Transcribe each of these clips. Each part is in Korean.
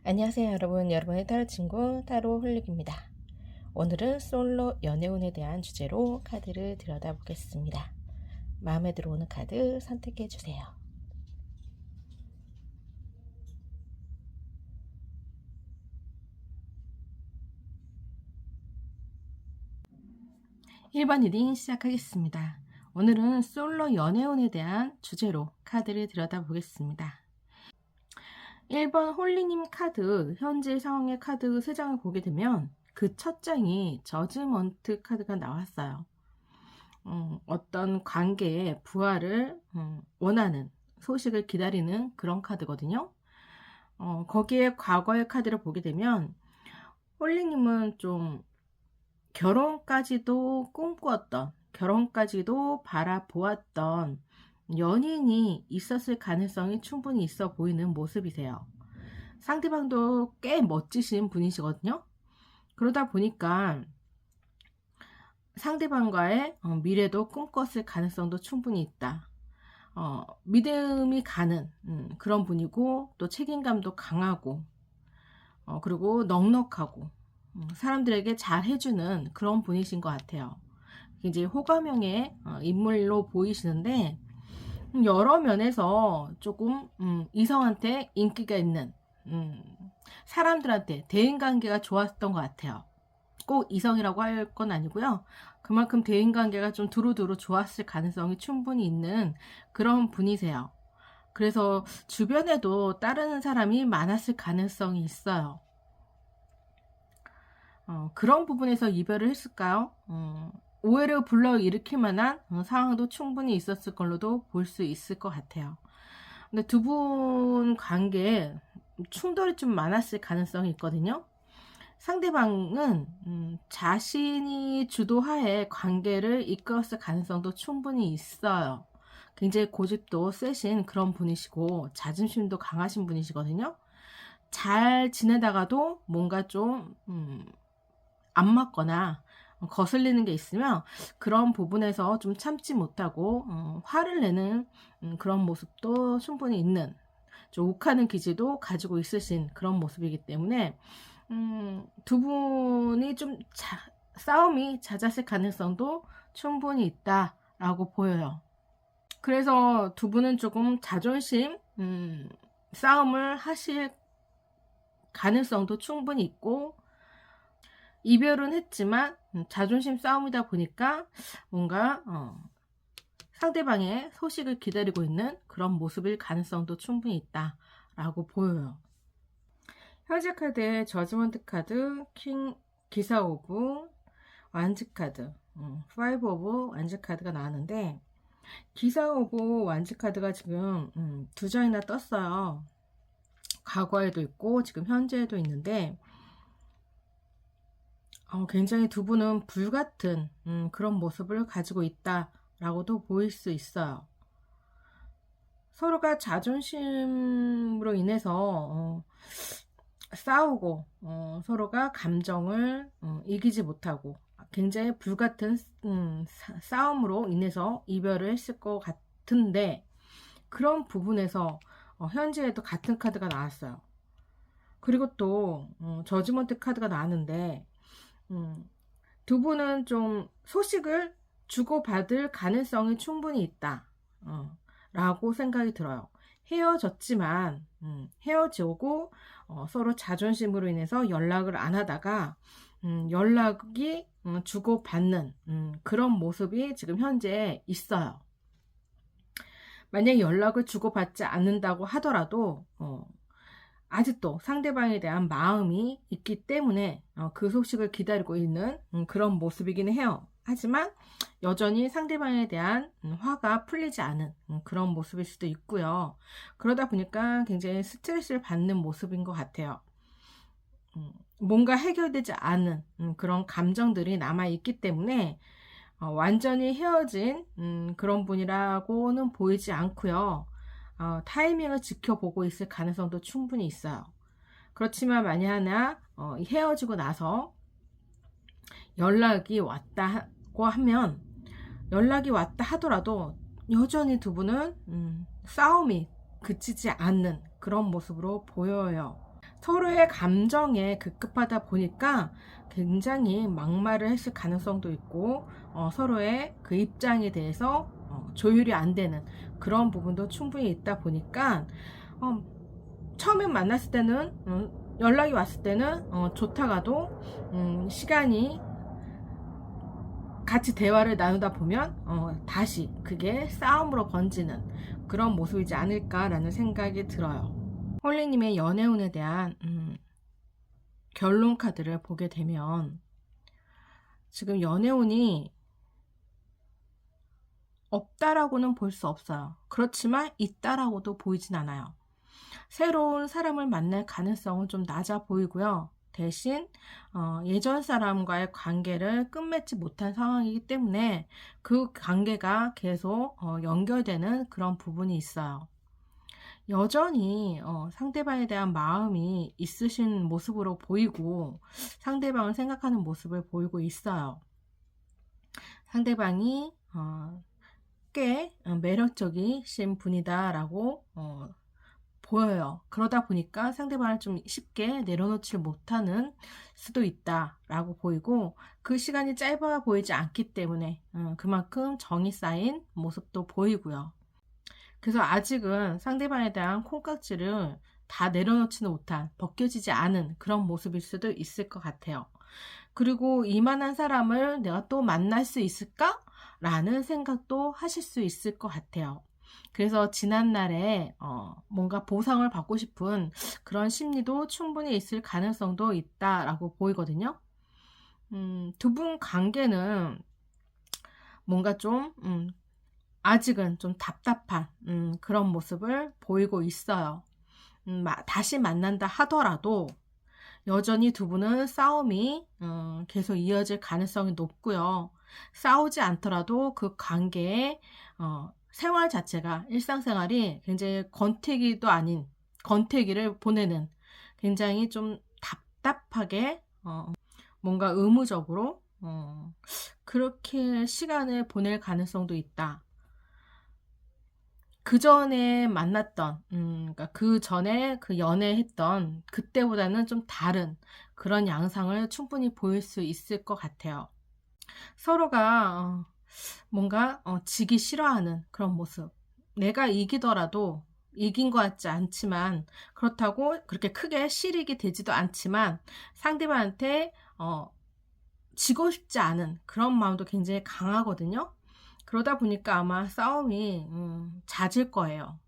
안녕하세요 여러분, 여러분의 타로 친구 타로 홀릭입니다. 오늘은 솔로 연애운에 대한 주제로 카드를 들여다보겠습니다. 마음에 들어오는 카드 선택해 주세요. 1번 리딩 시작하겠습니다. 오늘은 솔로 연애운에 대한 주제로 카드를 들여다보겠습니다. 1번 홀리님 카드, 현재 상황의 카드 3장을 보게 되면 그 첫 장이 저지먼트 카드가 나왔어요. 어떤 관계의 부활을 원하는, 소식을 기다리는 그런 카드거든요. 거기에 과거의 카드를 보게 되면 홀리님은 좀 결혼까지도 꿈꾸었던, 결혼까지도 바라보았던 연인이 있었을 가능성이 충분히 있어 보이는 모습이세요. 상대방도 꽤 멋지신 분이시거든요. 그러다 보니까 상대방과의 미래도 꿈꿨을 가능성도 충분히 있다. 믿음이 가는 그런 분이고, 또 책임감도 강하고, 그리고 넉넉하고, 사람들에게 잘 해주는 그런 분이신 것 같아요. 이제 호감형의 인물로 보이시는데, 여러 면에서 조금 이성한테 인기가 있는, 사람들한테 대인관계가 좋았던 것 같아요. 꼭 이성이라고 할 건 아니고요. 그만큼 대인관계가 좀 두루두루 좋았을 가능성이 충분히 있는 그런 분이세요. 그래서 주변에도 따르는 사람이 많았을 가능성이 있어요. 그런 부분에서 이별을 했을까요? 오해를 불러일으킬 만한 상황도 충분히 있었을 걸로도 볼 수 있을 것 같아요. 근데 두 분 관계에 충돌이 좀 많았을 가능성이 있거든요. 상대방은 자신이 주도하에 관계를 이끌었을 가능성도 충분히 있어요. 굉장히 고집도 세신 그런 분이시고 자존심도 강하신 분이시거든요. 잘 지내다가도 뭔가 좀 안 맞거나 거슬리는 게 있으면 그런 부분에서 좀 참지 못하고 화를 내는 그런 모습도 충분히 있는, 좀 욱하는 기질도 가지고 있으신 그런 모습이기 때문에 두 분이 좀 싸움이 잦았을 가능성도 충분히 있다라고 보여요. 그래서 두 분은 조금 자존심 싸움을 하실 가능성도 충분히 있고, 이별은 했지만 자존심 싸움이다 보니까 뭔가 상대방의 소식을 기다리고 있는 그런 모습일 가능성도 충분히 있다라고 보여요. 현재 카드의 저지먼트 카드, 기사 오브 완즈 카드, 5 오브 완즈 카드가 나왔는데, 기사 오브 완즈 카드가 지금 두 장이나 떴어요. 과거에도 있고 지금 현재에도 있는데, 굉장히 두 분은 불같은 그런 모습을 가지고 있다라고도 보일 수 있어요. 서로가 자존심으로 인해서 싸우고 서로가 감정을 이기지 못하고 굉장히 불같은 싸움으로 인해서 이별을 했을 것 같은데, 그런 부분에서 현재에도 같은 카드가 나왔어요. 그리고 또 저지먼트 카드가 나왔는데, 두 분은 좀 소식을 주고받을 가능성이 충분히 있다 라고 생각이 들어요. 헤어졌지만 헤어지고 서로 자존심으로 인해서 연락을 안 하다가 연락이 주고받는 그런 모습이 지금 현재 있어요. 만약에 연락을 주고받지 않는다고 하더라도 아직도 상대방에 대한 마음이 있기 때문에 그 소식을 기다리고 있는 그런 모습이긴 해요. 하지만 여전히 상대방에 대한 화가 풀리지 않은 그런 모습일 수도 있고요. 그러다 보니까 굉장히 스트레스를 받는 모습인 것 같아요. 뭔가 해결되지 않은 그런 감정들이 남아있기 때문에 완전히 헤어진 그런 분이라고는 보이지 않고요. 타이밍을 지켜보고 있을 가능성도 충분히 있어요. 그렇지만 만약 하나 헤어지고 나서 연락이 왔다고 하면, 연락이 왔다 하더라도 여전히 두 분은 싸움이 그치지 않는 그런 모습으로 보여요. 서로의 감정에 급급하다 보니까 굉장히 막말을 했을 가능성도 있고 서로의 그 입장에 대해서 조율이 안 되는 그런 부분도 충분히 있다 보니까 어, 처음에 만났을 때는 연락이 왔을 때는 좋다가도 시간이 같이 대화를 나누다 보면 다시 그게 싸움으로 번지는 그런 모습이지 않을까라는 생각이 들어요. 홀리님의 연애운에 대한 결론 카드를 보게 되면 지금 연애운이 없다라고는 볼 수 없어요. 그렇지만 있다라고도 보이진 않아요. 새로운 사람을 만날 가능성은 좀 낮아 보이고요. 대신 예전 사람과의 관계를 끝맺지 못한 상황이기 때문에 그 관계가 계속 연결되는 그런 부분이 있어요. 여전히 상대방에 대한 마음이 있으신 모습으로 보이고 상대방을 생각하는 모습을 보이고 있어요. 상대방이 꽤 매력적이신 분이다라고 보여요. 그러다 보니까 상대방을 좀 쉽게 내려놓지 못하는 수도 있다라고 보이고 그 시간이 짧아 보이지 않기 때문에 그만큼 정이 쌓인 모습도 보이고요. 그래서 아직은 상대방에 대한 콩깍지를 다 내려놓지는 못한, 벗겨지지 않은 그런 모습일 수도 있을 것 같아요. 그리고 이만한 사람을 내가 또 만날 수 있을까? 라는 생각도 하실 수 있을 것 같아요. 그래서 지난날에 뭔가 보상을 받고 싶은 그런 심리도 충분히 있을 가능성도 있다라고 보이거든요. 두 분 관계는 뭔가 좀 아직은 좀 답답한 그런 모습을 보이고 있어요. 다시 만난다 하더라도 여전히 두 분은 싸움이 계속 이어질 가능성이 높고요. 싸우지 않더라도 그 관계의 생활 자체가 일상생활이 굉장히 권태기도 아닌 권태기를 보내는 굉장히 좀 답답하게 뭔가 의무적으로 그렇게 시간을 보낼 가능성도 있다. 그 전에 만났던, 그러니까 그 전에 그 연애했던 그때보다는 좀 다른 그런 양상을 충분히 보일 수 있을 것 같아요. 서로가 뭔가 지기 싫어하는 그런 모습. 내가 이기더라도 이긴 것 같지 않지만 그렇다고 그렇게 크게 실익이 되지도 않지만 상대방한테 지고 싶지 않은 그런 마음도 굉장히 강하거든요. 그러다 보니까 아마 싸움이 잦을 거예요.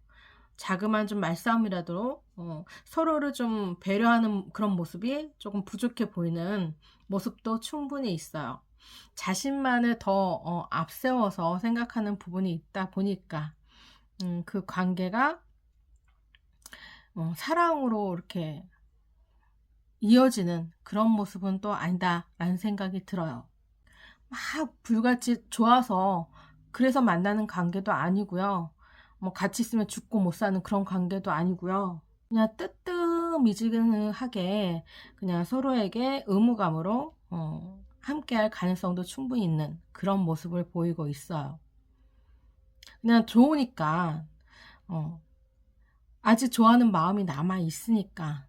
자그마한 좀 말싸움이라도 서로를 좀 배려하는 그런 모습이 조금 부족해 보이는 모습도 충분히 있어요. 자신만을 더 앞세워서 생각하는 부분이 있다 보니까 그 관계가 사랑으로 이렇게 이어지는 그런 모습은 또 아니다라는 생각이 들어요. 막 불같이 좋아서 그래서 만나는 관계도 아니고요. 뭐 같이 있으면 죽고 못 사는 그런 관계도 아니고요. 그냥 뜨뜻미지근하게 그냥 서로에게 의무감으로 함께할 가능성도 충분히 있는 그런 모습을 보이고 있어요. 그냥 좋으니까 아직 좋아하는 마음이 남아 있으니까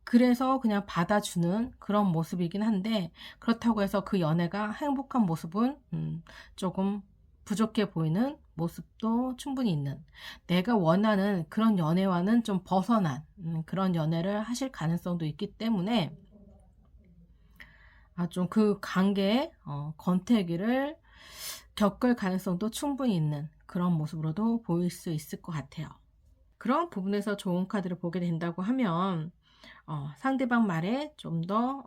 그래서 그냥 받아주는 그런 모습이긴 한데 그렇다고 해서 그 연애가 행복한 모습은 조금 부족해 보이는 모습도 충분히 있는 내가 원하는 그런 연애와는 좀 벗어난 그런 연애를 하실 가능성도 있기 때문에 좀 그 관계의 권태기를 겪을 가능성도 충분히 있는 그런 모습으로도 보일 수 있을 것 같아요. 그런 부분에서 좋은 카드를 보게 된다고 하면 상대방 말에 좀 더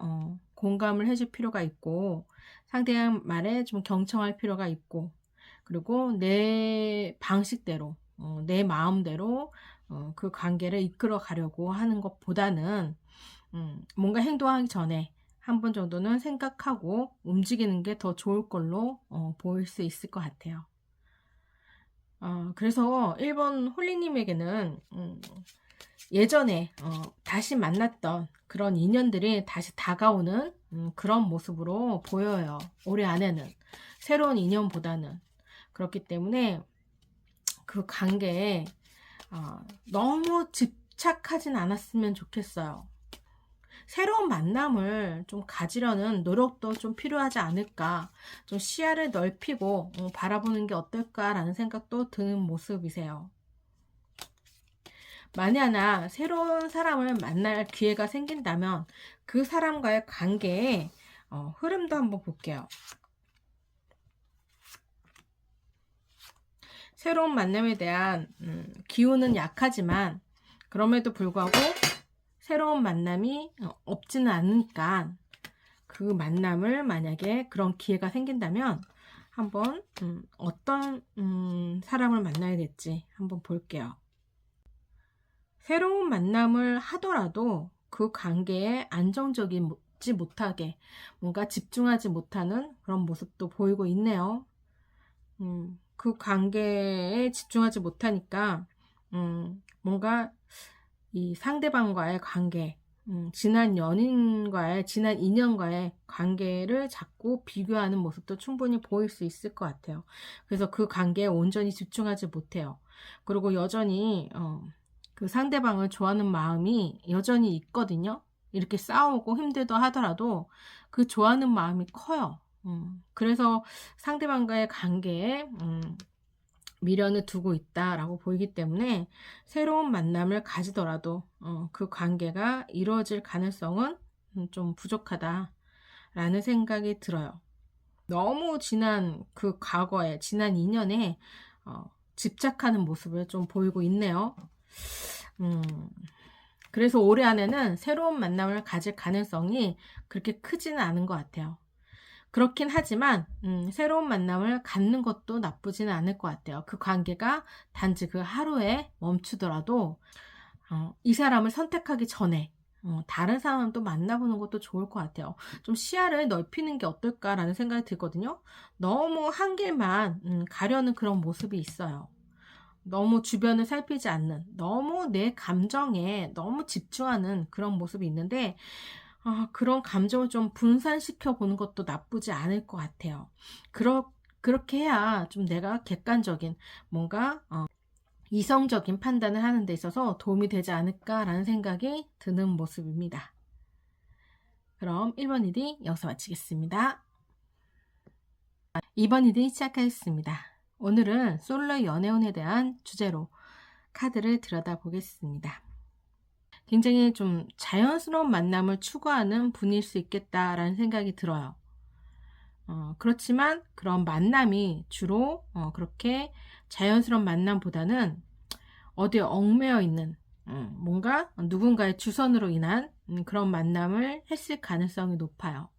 공감을 해줄 필요가 있고 상대방 말에 좀 경청할 필요가 있고 그리고 내 방식대로 내 마음대로 그 관계를 이끌어 가려고 하는 것보다는 뭔가 행동하기 전에 한 번 정도는 생각하고 움직이는 게 더 좋을 걸로 보일 수 있을 것 같아요. 그래서 1번 홀리님에게는 예전에 다시 만났던 그런 인연들이 다시 다가오는 그런 모습으로 보여요. 올해 안에는 새로운 인연보다는 그렇기 때문에 그 관계에 너무 집착하진 않았으면 좋겠어요. 새로운 만남을 좀 가지려는 노력도 좀 필요하지 않을까. 좀 시야를 넓히고 바라보는 게 어떨까라는 생각도 드는 모습이세요. 만에 하나 새로운 사람을 만날 기회가 생긴다면 그 사람과의 관계의 흐름도 한번 볼게요. 새로운 만남에 대한 기운은 약하지만 그럼에도 불구하고 새로운 만남이 없지는 않으니까 그 만남을 만약에 그런 기회가 생긴다면 한번 어떤 사람을 만나야 될지 한번 볼게요. 새로운 만남을 하더라도 그 관계에 안정적이지 못하게 뭔가 집중하지 못하는 그런 모습도 보이고 있네요. 그 관계에 집중하지 못하니까 뭔가 이 상대방과의 관계, 지난 연인과의, 지난 인연과의 관계를 자꾸 비교하는 모습도 충분히 보일 수 있을 것 같아요. 그래서 그 관계에 온전히 집중하지 못해요. 그리고 여전히 그 상대방을 좋아하는 마음이 여전히 있거든요. 이렇게 싸우고 힘들다 하더라도 그 좋아하는 마음이 커요. 그래서 상대방과의 관계에 미련을 두고 있다라고 보이기 때문에 새로운 만남을 가지더라도 그 관계가 이루어질 가능성은 좀 부족하다라는 생각이 들어요. 너무 지난 그 과거에, 지난 인연에 집착하는 모습을 좀 보이고 있네요. 그래서 올해 안에는 새로운 만남을 가질 가능성이 그렇게 크지는 않은 것 같아요. 그렇긴 하지만 새로운 만남을 갖는 것도 나쁘지는 않을 것 같아요. 그 관계가 단지 그 하루에 멈추더라도 이 사람을 선택하기 전에 다른 사람을 또 만나보는 것도 좋을 것 같아요. 좀 시야를 넓히는 게 어떨까라는 생각이 들거든요. 너무 한 길만 가려는 그런 모습이 있어요. 너무 주변을 살피지 않는, 너무 내 감정에 너무 집중하는 그런 모습이 있는데 그런 감정을 좀 분산시켜 보는 것도 나쁘지 않을 것 같아요. 그렇게 해야 좀 내가 객관적인 뭔가 이성적인 판단을 하는 데 있어서 도움이 되지 않을까라는 생각이 드는 모습입니다. 그럼 1번 리딩 여기서 마치겠습니다. 2번 리딩 시작하겠습니다. 오늘은 솔로 연애운에 대한 주제로 카드를 들여다보겠습니다. 굉장히 좀 자연스러운 만남을 추구하는 분일 수 있겠다라는 생각이 들어요. 그렇지만 그런 만남이 주로 그렇게 자연스러운 만남보다는 어디에 얽매여 있는 뭔가 누군가의 주선으로 인한 그런 만남을 했을 가능성이 높아요.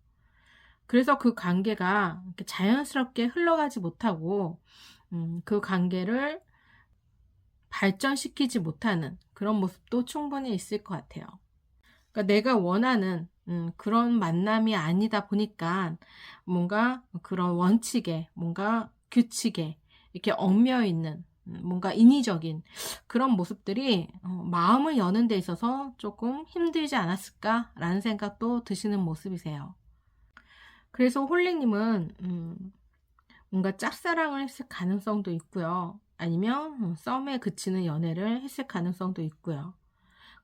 그래서 그 관계가 자연스럽게 흘러가지 못하고 그 관계를 발전시키지 못하는 그런 모습도 충분히 있을 것 같아요. 그러니까 내가 원하는 그런 만남이 아니다 보니까 뭔가 그런 원칙에, 뭔가 규칙에 이렇게 얽매여 있는 뭔가 인위적인 그런 모습들이 마음을 여는 데 있어서 조금 힘들지 않았을까라는 생각도 드시는 모습이세요. 그래서 홀리님은 뭔가 짝사랑을 했을 가능성도 있고요. 아니면 썸에 그치는 연애를 했을 가능성도 있고요.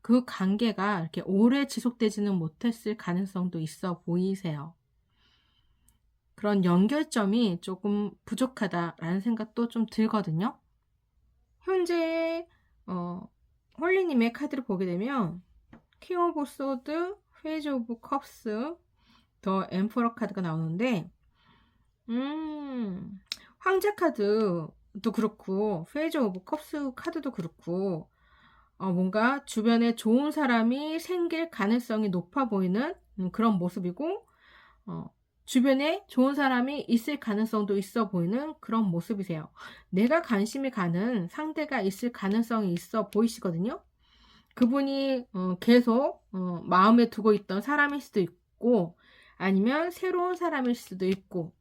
그 관계가 이렇게 오래 지속되지는 못했을 가능성도 있어 보이세요. 그런 연결점이 조금 부족하다라는 생각도 좀 들거든요. 현재 홀리님의 카드를 보게 되면 킹 오브 소드, 페이지 오브 컵스, 더 엠퍼러 카드가 나오는데 황제 카드도 그렇고 페이지 오브 컵스 카드도 그렇고 뭔가 주변에 좋은 사람이 생길 가능성이 높아 보이는 그런 모습이고 주변에 좋은 사람이 있을 가능성도 있어 보이는 그런 모습이세요. 내가 관심이 가는 상대가 있을 가능성이 있어 보이시거든요. 그분이 계속 마음에 두고 있던 사람일 수도 있고 아니면 새로운 사람일 수도 있고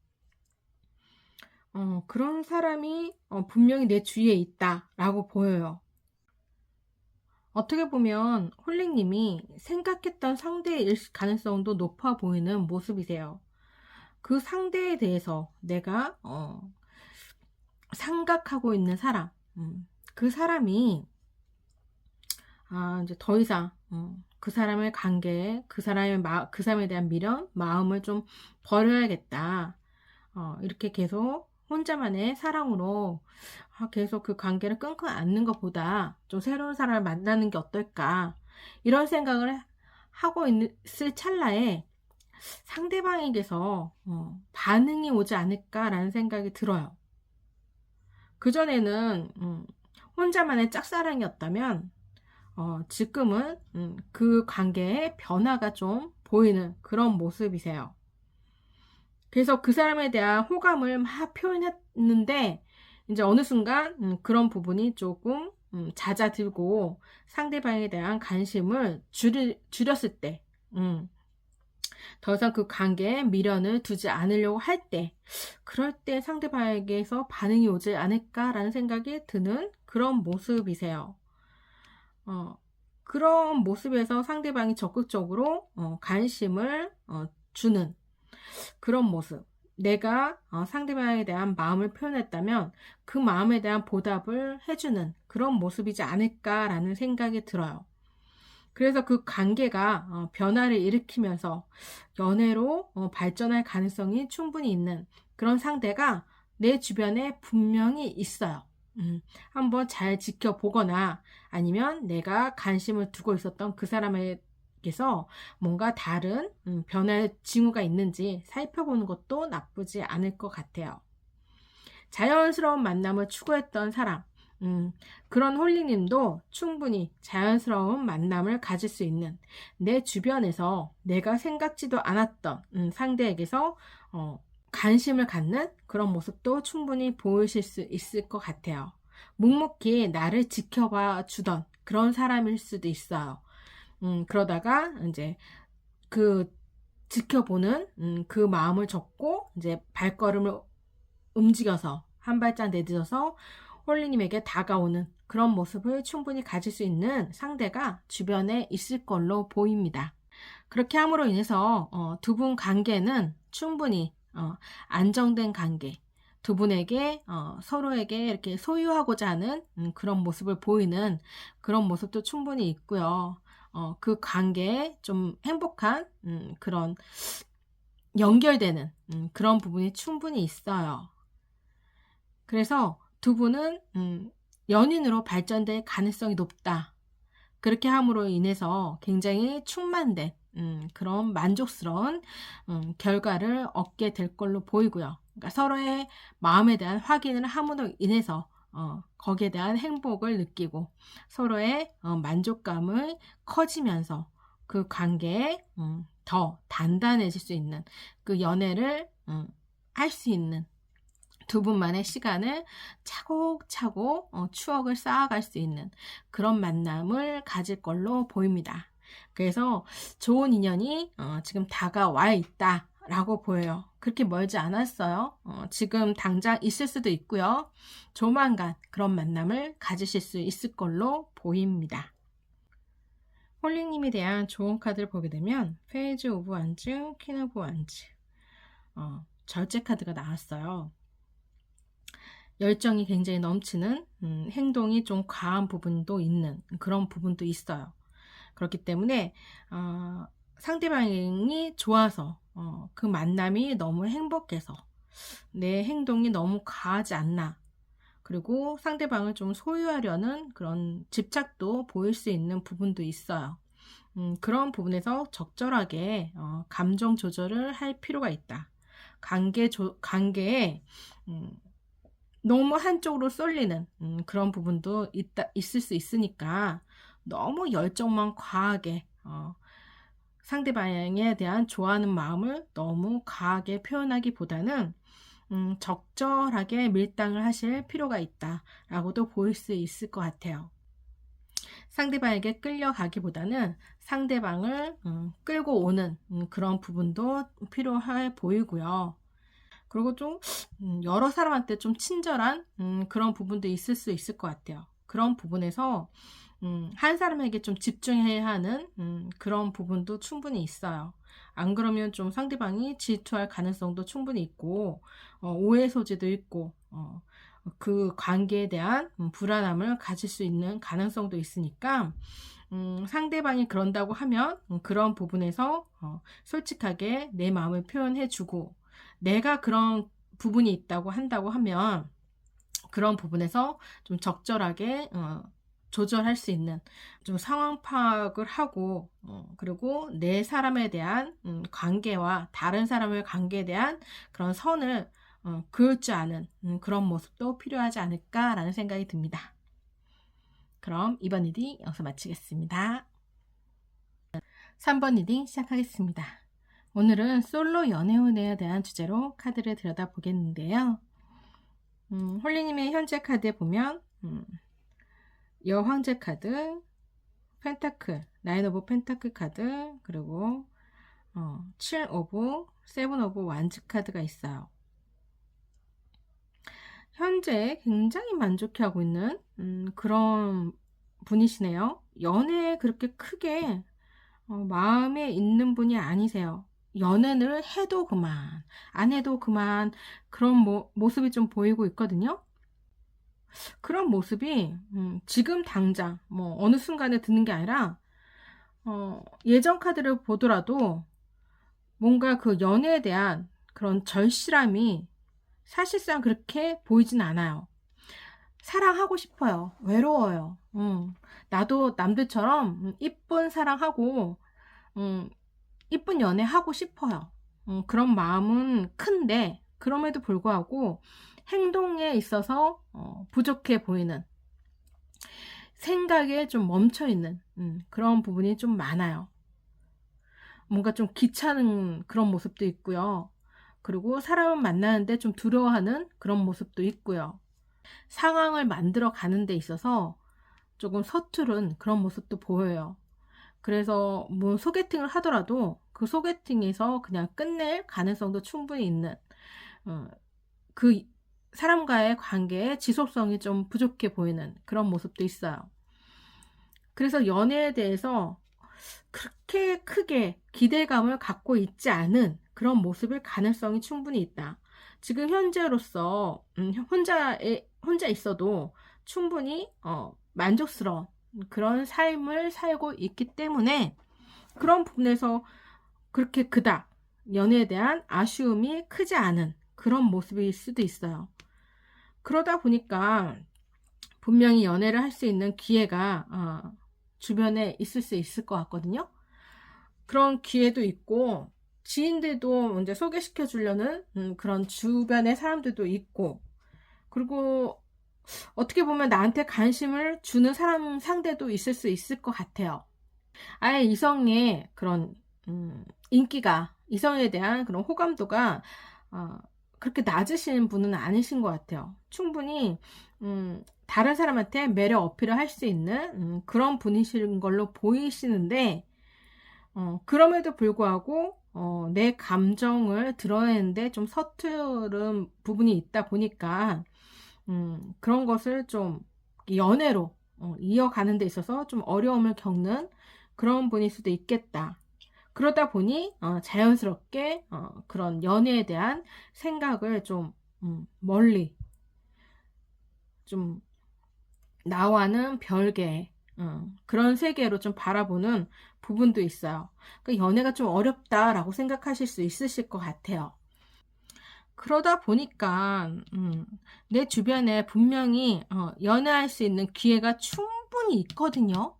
그런 사람이 분명히 내 주위에 있다라고 보여요. 어떻게 보면 홀링님이 생각했던 상대일 가능성도 높아 보이는 모습이세요. 그 상대에 대해서 내가 생각하고 있는 사람, 그 사람이 이제 더 이상 그 사람의 관계에 그 사람에 대한 미련, 마음을 좀 버려야겠다. 이렇게 계속 혼자만의 사랑으로 계속 그 관계를 끙끙 앓는 것보다 좀 새로운 사람을 만나는 게 어떨까. 이런 생각을 하고 있을 찰나에 상대방에게서 반응이 오지 않을까라는 생각이 들어요. 그전에는 혼자만의 짝사랑이었다면 지금은 그 관계의 변화가 좀 보이는 그런 모습이세요. 그래서 그 사람에 대한 호감을 막 표현했는데 이제 어느 순간 그런 부분이 조금 잦아들고 상대방에 대한 관심을 줄였을 때 더 이상 그 관계에 미련을 두지 않으려고 할 때, 그럴 때 상대방에게서 반응이 오지 않을까라는 생각이 드는 그런 모습이세요. 그런 모습에서 상대방이 적극적으로 관심을 주는 그런 모습. 내가 상대방에 대한 마음을 표현했다면 그 마음에 대한 보답을 해주는 그런 모습이지 않을까라는 생각이 들어요. 그래서 그 관계가 변화를 일으키면서 연애로 발전할 가능성이 충분히 있는 그런 상대가 내 주변에 분명히 있어요. 한번 잘 지켜보거나 아니면 내가 관심을 두고 있었던 그 사람에게서 뭔가 다른 변화의 징후가 있는지 살펴보는 것도 나쁘지 않을 것 같아요. 자연스러운 만남을 추구했던 사람, 그런 홀리님도 충분히 자연스러운 만남을 가질 수 있는 내 주변에서 내가 생각지도 않았던 상대에게서 관심을 갖는 그런 모습도 충분히 보이실 수 있을 것 같아요. 묵묵히 나를 지켜봐 주던 그런 사람일 수도 있어요. 그러다가 이제 그 지켜보는 그 마음을 접고 이제 발걸음을 움직여서 한 발짝 내딛어서 홀리님에게 다가오는 그런 모습을 충분히 가질 수 있는 상대가 주변에 있을 걸로 보입니다. 그렇게 함으로 인해서 두 분 관계는 충분히 안정된 관계, 두 분에게 서로에게 이렇게 소유하고자 하는 그런 모습을 보이는 그런 모습도 충분히 있고요. 그 관계에 좀 행복한 그런 연결되는 그런 부분이 충분히 있어요. 그래서 두 분은 연인으로 발전될 가능성이 높다. 그렇게 함으로 인해서 굉장히 충만된 그런 만족스러운 결과를 얻게 될 걸로 보이고요. 그러니까 서로의 마음에 대한 확인을 함으로 인해서 거기에 대한 행복을 느끼고 서로의 만족감을 커지면서 그 관계에 더 단단해질 수 있는 그 연애를 할 수 있는 두 분만의 시간을 차곡차곡 추억을 쌓아갈 수 있는 그런 만남을 가질 걸로 보입니다. 그래서 좋은 인연이 지금 다가와 있다 라고 보여요. 그렇게 멀지 않았어요. 지금 당장 있을 수도 있고요. 조만간 그런 만남을 가지실 수 있을 걸로 보입니다. 홀리님에 대한 좋은 카드를 보게 되면 페이지 오브 완즈, 퀸 오브 완즈, 절제 카드가 나왔어요. 열정이 굉장히 넘치는 행동이 좀 과한 부분도 있는 그런 부분도 있어요. 그렇기 때문에 상대방이 좋아서 그 만남이 너무 행복해서 내 행동이 너무 과하지 않나, 그리고 상대방을 좀 소유하려는 그런 집착도 보일 수 있는 부분도 있어요. 그런 부분에서 적절하게 감정 조절을 할 필요가 있다. 관계에 너무 한쪽으로 쏠리는 그런 부분도 있을 수 있으니까 너무 열정만 과하게 상대방에 대한 좋아하는 마음을 너무 과하게 표현하기보다는 적절하게 밀당을 하실 필요가 있다라고도 보일 수 있을 것 같아요. 상대방에게 끌려가기보다는 상대방을 끌고 오는 그런 부분도 필요해 보이고요. 그리고 좀 여러 사람한테 좀 친절한 그런 부분도 있을 수 있을 것 같아요. 그런 부분에서 한 사람에게 좀 집중해야 하는 그런 부분도 충분히 있어요. 안 그러면 좀 상대방이 질투할 가능성도 충분히 있고 오해 소지도 있고 그 관계에 대한 불안함을 가질 수 있는 가능성도 있으니까 상대방이 그런다고 하면 그런 부분에서 솔직하게 내 마음을 표현해주고, 내가 그런 부분이 있다고 한다고 하면 그런 부분에서 좀 적절하게 조절할 수 있는 좀 상황 파악을 하고, 그리고 내 사람에 대한 관계와 다른 사람의 관계에 대한 그런 선을 그을 줄 아는 그런 모습도 필요하지 않을까라는 생각이 듭니다. 그럼 이번 리딩 여기서 마치겠습니다. 3번 리딩 시작하겠습니다. 오늘은 솔로 연애운에 대한 주제로 카드를 들여다보겠는데요. 홀리님의 현재 카드에 보면 여황제 카드, 펜타클, 나인 오브 펜타클 카드, 그리고 7 오브, 7 오브 완즈 카드가 있어요. 현재 굉장히 만족해하고 있는 그런 분이시네요. 연애에 그렇게 크게 마음에 있는 분이 아니세요. 연애를 해도 그만, 안 해도 그만, 그런 모습이 좀 보이고 있거든요. 그런 모습이 지금 당장 뭐 어느 순간에 드는 게 아니라 예전 카드를 보더라도 뭔가 그 연애에 대한 그런 절실함이 사실상 그렇게 보이진 않아요. 사랑하고 싶어요. 외로워요. 나도 남들처럼 이쁜 사랑하고 이쁜 연애 하고 싶어요. 그런 마음은 큰데 그럼에도 불구하고 행동에 있어서 부족해 보이는, 생각에 좀 멈춰있는 그런 부분이 좀 많아요. 뭔가 좀 귀찮은 그런 모습도 있고요. 그리고 사람을 만나는데 좀 두려워하는 그런 모습도 있고요. 상황을 만들어 가는 데 있어서 조금 서투른 그런 모습도 보여요. 그래서 뭐 소개팅을 하더라도 그 소개팅에서 그냥 끝낼 가능성도 충분히 있는, 그 사람과의 관계의 지속성이 좀 부족해 보이는 그런 모습도 있어요. 그래서 연애에 대해서 그렇게 크게 기대감을 갖고 있지 않은 그런 모습일 가능성이 충분히 있다. 지금 현재로서 혼자 있어도 충분히 만족스러운 그런 삶을 살고 있기 때문에 그런 부분에서 그렇게 그닥 연애에 대한 아쉬움이 크지 않은 그런 모습일 수도 있어요. 그러다 보니까 분명히 연애를 할 수 있는 기회가 주변에 있을 수 있을 것 같거든요. 그런 기회도 있고 지인들도 이제 소개시켜 주려는 그런 주변의 사람들도 있고, 그리고 어떻게 보면 나한테 관심을 주는 사람 상대도 있을 수 있을 것 같아요. 아예 이성의 그런 인기가, 이성에 대한 그런 호감도가 그렇게 낮으신 분은 아니신 것 같아요. 충분히 다른 사람한테 매력 어필을 할 수 있는 그런 분이신 걸로 보이시는데, 그럼에도 불구하고 내 감정을 드러내는데 좀 서투른 부분이 있다 보니까 그런 것을 좀 연애로 이어가는 데 있어서 좀 어려움을 겪는 그런 분일 수도 있겠다. 그러다 보니 자연스럽게 그런 연애에 대한 생각을 좀 멀리, 좀 나와는 별개 그런 세계로 좀 바라보는 부분도 있어요. 그러니까 연애가 좀 어렵다라고 생각하실 수 있으실 것 같아요. 그러다 보니까 내 주변에 분명히 연애할 수 있는 기회가 충분히 있거든요.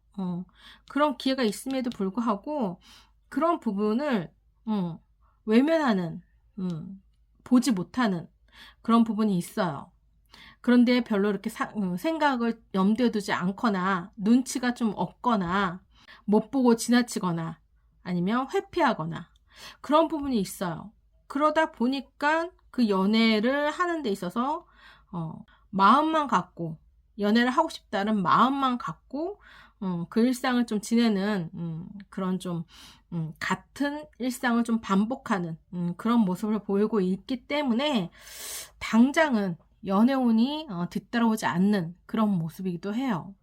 그런 기회가 있음에도 불구하고 그런 부분을 외면하는, 보지 못하는 그런 부분이 있어요. 그런데 별로 이렇게 생각을 염두에 두지 않거나 눈치가 좀 없거나 못 보고 지나치거나 아니면 회피하거나 그런 부분이 있어요. 그러다 보니까 그 연애를 하는 데 있어서 마음만 갖고, 연애를 하고 싶다는 마음만 갖고 그 일상을 좀 지내는 그런 좀 같은 일상을 좀 반복하는 그런 모습을 보이고 있기 때문에 당장은 연애운이 뒤따라오지 않는 그런 모습이기도 해요.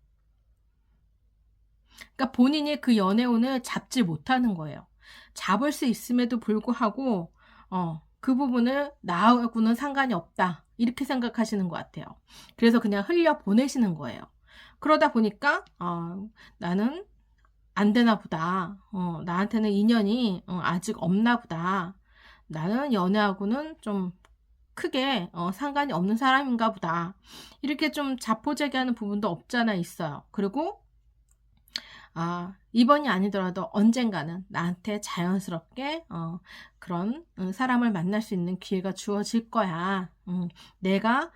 그러니까 본인이 그 연애운을 잡지 못하는 거예요. 잡을 수 있음에도 불구하고 그 부분을 나하고는 상관이 없다, 이렇게 생각하시는 것 같아요. 그래서 그냥 흘려 보내시는 거예요. 그러다 보니까 나는 안 되나 보다. 나한테는 인연이 아직 없나 보다. 나는 연애하고는 좀 크게 상관이 없는 사람인가 보다. 이렇게 좀 자포자기하는 부분도 없잖아 있어요. 그리고 이번이 아니더라도 언젠가는 나한테 자연스럽게 그런 사람을 만날 수 있는 기회가 주어질 거야. 내가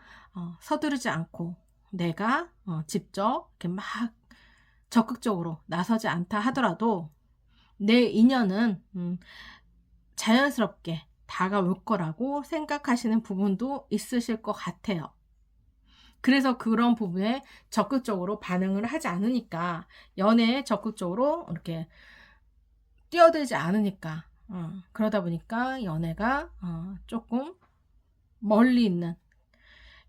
서두르지 않고 내가 직접 이렇게 막 적극적으로 나서지 않다 하더라도 내 인연은 자연스럽게 다가올 거라고 생각하시는 부분도 있으실 것 같아요. 그래서 그런 부분에 적극적으로 반응을 하지 않으니까, 연애에 적극적으로 이렇게 뛰어들지 않으니까, 그러다 보니까 연애가 조금 멀리 있는,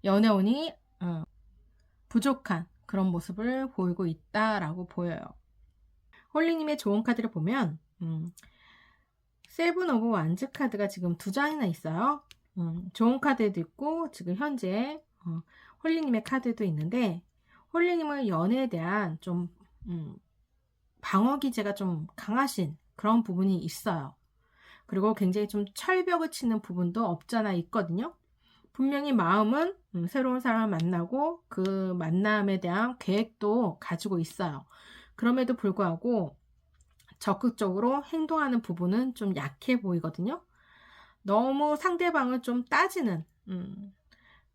연애운이 부족한 그런 모습을 보이고 있다라고 보여요. 홀리님의 좋은 카드를 보면 세븐 오브 완즈 카드가 지금 2장이나 있어요. 좋은 카드도 있고 지금 현재 홀리님의 카드도 있는데, 홀리님은 연애에 대한 좀 방어 기제가 좀 강하신 그런 부분이 있어요. 그리고 굉장히 좀 철벽을 치는 부분도 없잖아 있거든요. 분명히 마음은 새로운 사람을 만나고 그 만남에 대한 계획도 가지고 있어요. 그럼에도 불구하고 적극적으로 행동하는 부분은 좀 약해 보이거든요. 너무 상대방을 좀 따지는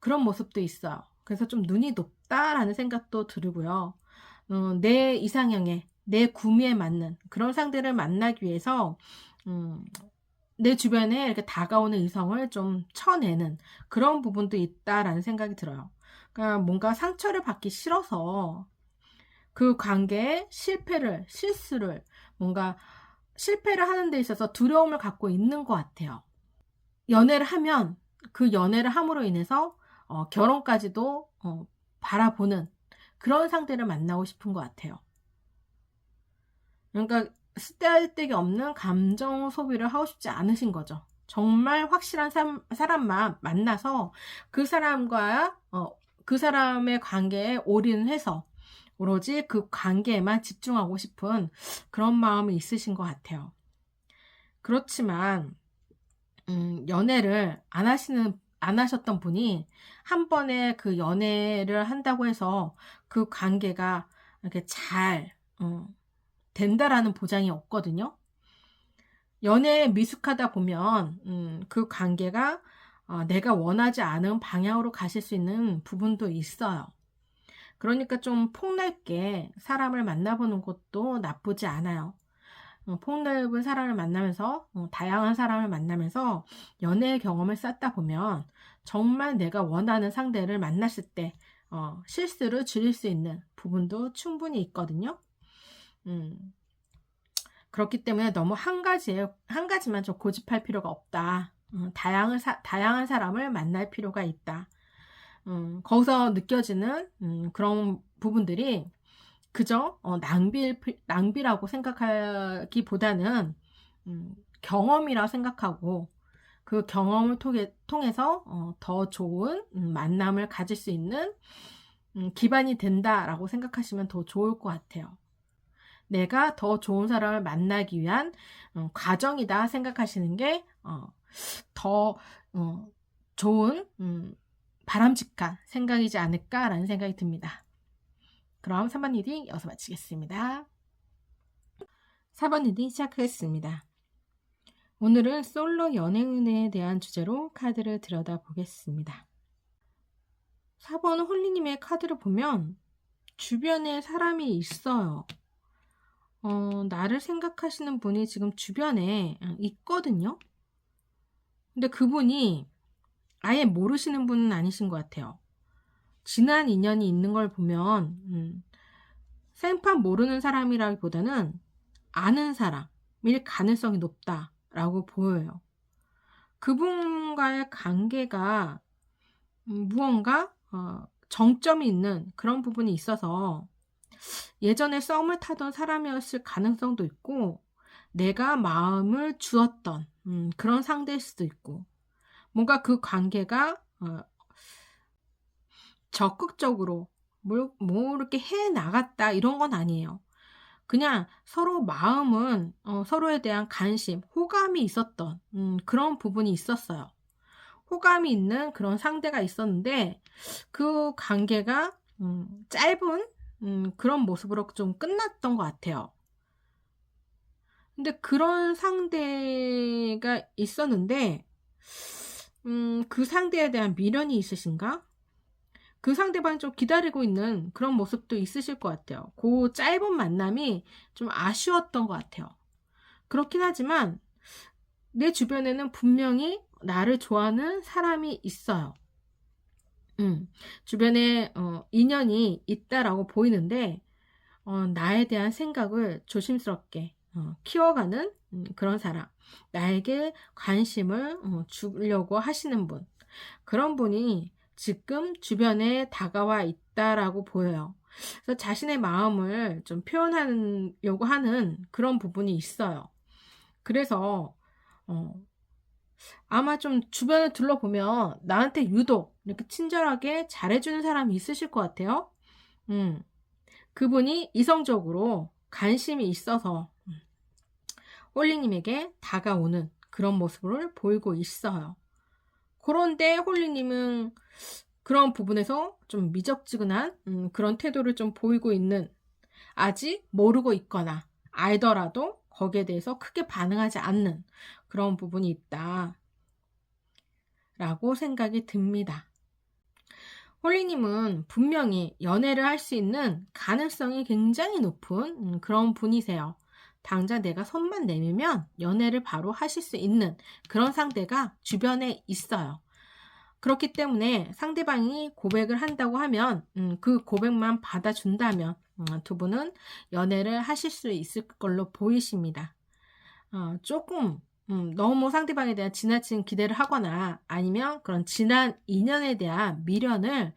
그런 모습도 있어요. 그래서 좀 눈이 높다라는 생각도 들고요. 내 이상형에, 내 구미에 맞는 그런 상대를 만나기 위해서 내 주변에 이렇게 다가오는 이성을 좀 쳐내는 그런 부분도 있다라는 생각이 들어요. 그러니까 뭔가 상처를 받기 싫어서 그 관계에 실수를, 뭔가 실패를 하는 데 있어서 두려움을 갖고 있는 것 같아요. 연애를 하면 그 연애를 함으로 인해서 결혼까지도 바라보는 그런 상대를 만나고 싶은 것 같아요. 그러니까 쓰잘데기 없는 감정 소비를 하고 싶지 않으신 거죠. 정말 확실한 사람만 만나서 그 사람과 그 사람의 관계에 올인해서 오로지 그 관계에만 집중하고 싶은 그런 마음이 있으신 것 같아요. 그렇지만 연애를 안 하셨던 분이 한 번에 그 연애를 한다고 해서 그 관계가 이렇게 잘 된다라는 보장이 없거든요. 연애에 미숙하다 보면 그 관계가 내가 원하지 않은 방향으로 가실 수 있는 부분도 있어요. 그러니까 좀 폭넓게 사람을 만나보는 것도 나쁘지 않아요. 폭넓은 사람을 만나면서 다양한 사람을 만나면서 연애의 경험을 쌓다 보면 정말 내가 원하는 상대를 만났을 때 실수를 줄일 수 있는 부분도 충분히 있거든요. 그렇기 때문에 너무 한 가지만 좀 고집할 필요가 없다. 다양한 사람을 만날 필요가 있다. 거기서 느껴지는 그런 부분들이 그저 낭비라고 생각하기보다는 경험이라 생각하고 그 경험을 통해서 더 좋은 만남을 가질 수 있는 기반이 된다라고 생각하시면 더 좋을 것 같아요. 내가 더 좋은 사람을 만나기 위한 과정이다 생각하시는 게 더 좋은 바람직한 생각이지 않을까라는 생각이 듭니다. 그럼 3번 리딩 여기서 마치겠습니다. 4번 리딩 시작하겠습니다. 오늘은 솔로 연애운에 대한 주제로 카드를 들여다보겠습니다. 4번 홀리님의 카드를 보면 주변에 사람이 있어요. 나를 생각하시는 분이 지금 주변에 있거든요. 근데 그분이 아예 모르시는 분은 아니신 것 같아요. 지난 인연이 있는 걸 보면 생판 모르는 사람이라기보다는 아는 사람일 가능성이 높다라고 보여요. 그분과의 관계가 무언가 정점이 있는 그런 부분이 있어서 예전에 썸을 타던 사람이었을 가능성도 있고, 내가 마음을 주었던 그런 상대일 수도 있고, 뭔가 그 관계가 적극적으로 뭐 이렇게 해 나갔다 이런 건 아니에요. 그냥 서로 마음은 서로에 대한 관심, 호감이 있었던 그런 부분이 있었어요. 호감이 있는 그런 상대가 있었는데 그 관계가 짧은 그런 모습으로 좀 끝났던 것 같아요. 근데 그런 상대가 있었는데 그 상대에 대한 미련이 있으신가? 그 상대방이 좀 기다리고 있는 그런 모습도 있으실 것 같아요. 그 짧은 만남이 좀 아쉬웠던 것 같아요. 그렇긴 하지만 내 주변에는 분명히 나를 좋아하는 사람이 있어요. 주변에 인연이 있다라고 보이는데 나에 대한 생각을 조심스럽게 키워가는 그런 사람, 나에게 관심을 주려고 하시는 분, 그런 분이 지금 주변에 다가와 있다라고 보여요. 그래서 자신의 마음을 좀 표현하려고 하는 그런 부분이 있어요. 그래서 어, 아마 좀 주변을 둘러보면 나한테 유독 이렇게 친절하게 잘해주는 사람이 있으실 것 같아요. 음, 그분이 이성적으로 관심이 있어서 홀리님에게 다가오는 그런 모습을 보이고 있어요. 그런데 홀리님은 그런 부분에서 좀 미적지근한 그런 태도를 좀 보이고 있는, 아직 모르고 있거나 알더라도 거기에 대해서 크게 반응하지 않는 그런 부분이 있다 라고 생각이 듭니다. 홀리님은 분명히 연애를 할 수 있는 가능성이 굉장히 높은 그런 분이세요. 당장 내가 손만 내밀면 연애를 바로 하실 수 있는 그런 상대가 주변에 있어요. 그렇기 때문에 상대방이 고백을 한다고 하면 그 고백만 받아준다면 두 분은 연애를 하실 수 있을 걸로 보이십니다. 조금 너무 상대방에 대한 지나친 기대를 하거나 아니면 그런 지난 인연에 대한 미련을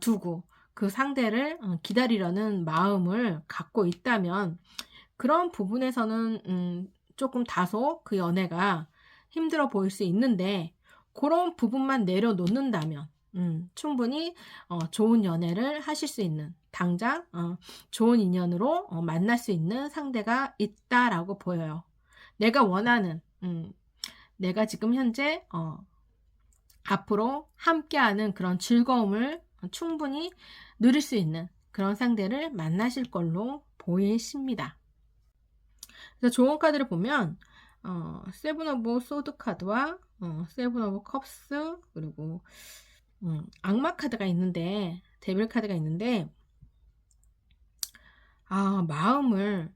두고 그 상대를 기다리려는 마음을 갖고 있다면 그런 부분에서는 조금 다소 그 연애가 힘들어 보일 수 있는데, 그런 부분만 내려놓는다면 충분히 좋은 연애를 하실 수 있는, 당장 좋은 인연으로 만날 수 있는 상대가 있다라고 보여요. 내가 원하는 내가 지금 현재 앞으로 함께하는 그런 즐거움을 충분히 누릴 수 있는 그런 상대를 만나실 걸로 보이십니다. 그래서 좋은 카드를 보면 세븐 오브 소드 카드와 세븐 오브 컵스, 그리고 악마 카드가 있는데, 데빌 카드가 있는데, 마음을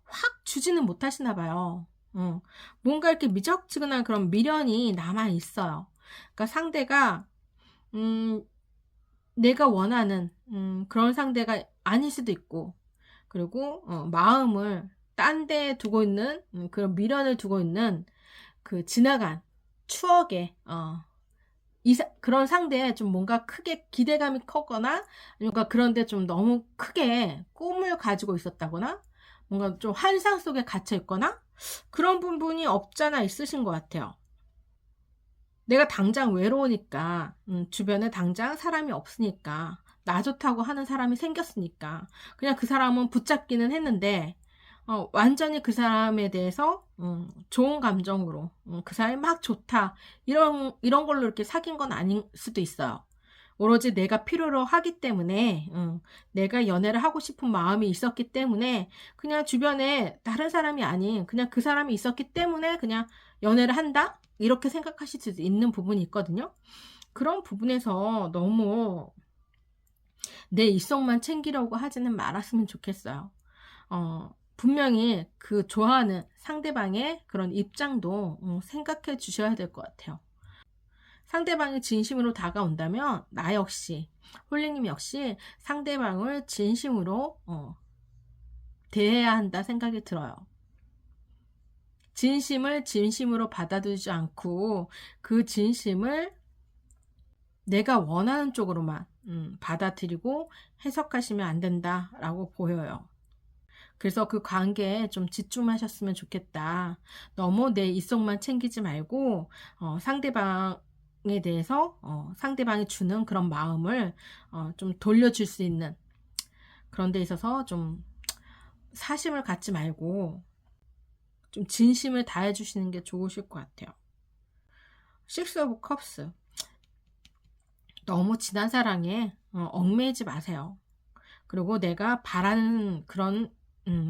확 주지는 못하시나 봐요. 뭔가 이렇게 미적지근한 그런 미련이 남아 있어요. 그러니까 상대가 내가 원하는 그런 상대가 아닐 수도 있고, 그리고 마음을 딴 데 두고 있는 그런 미련을 두고 있는 그 지나간 추억에 그런 상대에 좀 뭔가 크게 기대감이 컸거나, 뭔가 그런데 좀 너무 크게 꿈을 가지고 있었다거나, 뭔가 좀 환상 속에 갇혀 있거나, 그런 부분이 없잖아 있으신 것 같아요. 내가 당장 외로우니까, 주변에 당장 사람이 없으니까, 나 좋다고 하는 사람이 생겼으니까 그냥 그 사람은 붙잡기는 했는데, 완전히 그 사람에 대해서 좋은 감정으로 그 사람이 막 좋다 이런 걸로 이렇게 사귄 건 아닐 수도 있어요. 오로지 내가 필요로 하기 때문에, 내가 연애를 하고 싶은 마음이 있었기 때문에, 그냥 주변에 다른 사람이 아닌 그냥 그 사람이 있었기 때문에 그냥 연애를 한다? 이렇게 생각하실 수도 있는 부분이 있거든요. 그런 부분에서 너무 내 이성만 챙기려고 하지는 말았으면 좋겠어요. 분명히 그 좋아하는 상대방의 그런 입장도 생각해 주셔야 될 것 같아요. 상대방이 진심으로 다가온다면 나 역시, 홀리님 역시 상대방을 진심으로 대해야 한다 생각이 들어요. 진심을 진심으로 받아들이지 않고 그 진심을 내가 원하는 쪽으로만 받아들이고 해석하시면 안 된다라고 보여요. 그래서 그 관계에 좀 집중하셨으면 좋겠다. 너무 내 이성만 챙기지 말고 상대방에 대해서 상대방이 주는 그런 마음을 좀 돌려줄 수 있는 그런 데 있어서 좀 사심을 갖지 말고 좀 진심을 다해 주시는 게 좋으실 것 같아요. 식스 오브 컵스. 너무 진한 사랑에 얽매이지 마세요. 그리고 내가 바라는 그런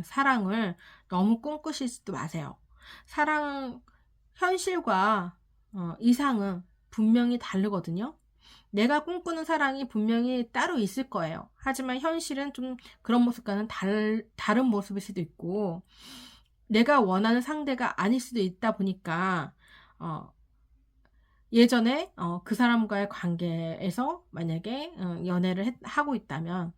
사랑을 너무 꿈꾸시지도 마세요. 사랑, 현실과 이상은 분명히 다르거든요. 내가 꿈꾸는 사랑이 분명히 따로 있을 거예요. 하지만 현실은 좀 그런 모습과는 다른 모습일 수도 있고, 내가 원하는 상대가 아닐 수도 있다 보니까 예전에 그 사람과의 관계에서 만약에 연애를 하고 있다면,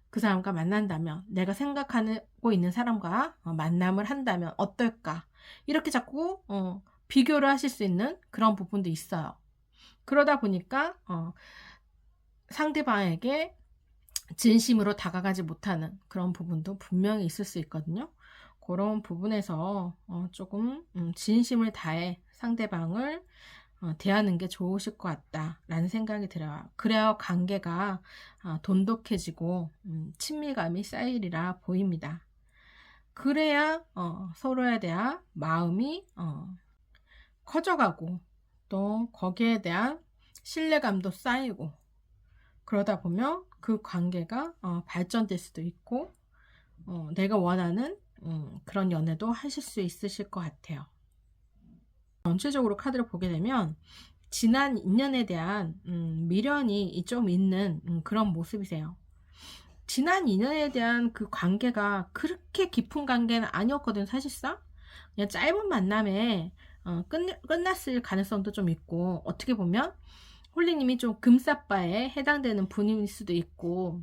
그 사람과 만난다면, 내가 생각하고 있는 사람과 만남을 한다면 어떨까? 이렇게 자꾸 비교를 하실 수 있는 그런 부분도 있어요. 그러다 보니까 상대방에게 진심으로 다가가지 못하는 그런 부분도 분명히 있을 수 있거든요. 그런 부분에서 조금 진심을 다해 상대방을 대하는 게 좋으실 것 같다라는 생각이 들어요. 그래야 관계가 돈독해지고 친밀감이 쌓이리라 보입니다. 그래야 서로에 대한 마음이 커져가고 또 거기에 대한 신뢰감도 쌓이고, 그러다 보면 그 관계가 발전될 수도 있고 내가 원하는 그런 연애도 하실 수 있으실 것 같아요. 전체적으로 카드를 보게 되면 지난 인연에 대한 미련이 좀 있는 그런 모습이세요. 지난 인연에 대한 그 관계가 그렇게 깊은 관계는 아니었거든. 사실상 그냥 짧은 만남에 끝났을 가능성도 좀 있고, 어떻게 보면 홀리님이 좀 금사빠에 해당되는 분일 수도 있고,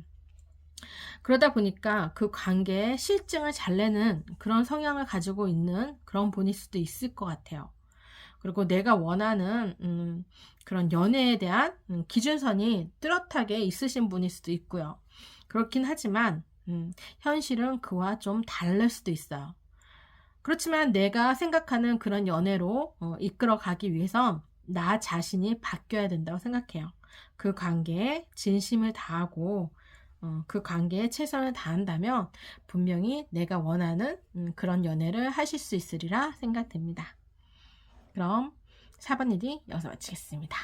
그러다 보니까 그 관계에 실증을 잘 내는 그런 성향을 가지고 있는 그런 분일 수도 있을 것 같아요. 그리고 내가 원하는 그런 연애에 대한 기준선이 뚜렷하게 있으신 분일 수도 있고요. 그렇긴 하지만 현실은 그와 좀 다를 수도 있어요. 그렇지만 내가 생각하는 그런 연애로 이끌어 가기 위해선 나 자신이 바뀌어야 된다고 생각해요. 그 관계에 진심을 다하고 그 관계에 최선을 다한다면 분명히 내가 원하는 그런 연애를 하실 수 있으리라 생각됩니다. 그럼 4번 일이 여기서 마치겠습니다.